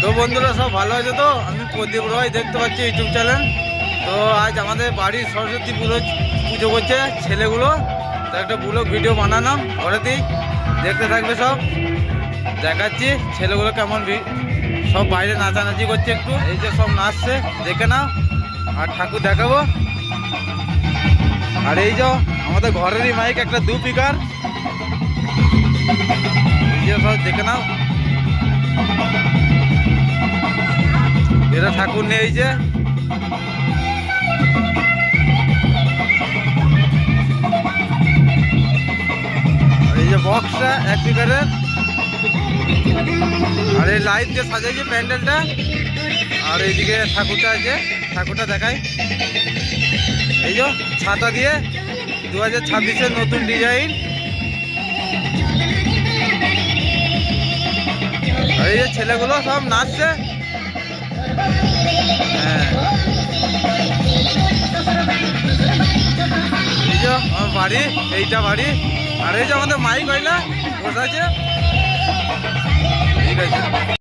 তো বন্ধুরা সব ভালো আছে তো? আমি প্রদীপ রয়, দেখতে পাচ্ছি ইউটিউব চ্যানেল। তো আজ আমাদের বাড়ির সরস্বতী পুজো করছে ছেলেগুলো, তো একটা ব্লগ ভিডিও বানালাম ঘরেতেই, দেখতে থাকবে সব। দেখাচ্ছি ছেলেগুলো কেমন সব বাইরে নাচানাচি করছে, একটু এই যে সব নাচছে, দেখে নাও। আর ঠাকুর দেখাবো। আর এই যে আমাদের ঘরেরই মাইক, একটা 2 স্পিকার, এই যে সব দেখে নাও। এরা ঠাকুর নিয়ে এই যে বক্সটা 1 স্পিকারের। আর এই লাইট দিয়ে সাজাইছে প্যান্ডেলটা। আর এইদিকে ঠাকুরটা আছে, ঠাকুরটা দেখাই। এই যে ছাতা দিয়ে 2026-এর নতুন ডিজাইন। আর এই যে ছেলেগুলো সব নাচছে। হ্যাঁ, এই যে আমার বাড়ি, এইটা বাড়ি। আর এই যে আমাদের মাইক হইলা বসে আছে, ঠিক আছে।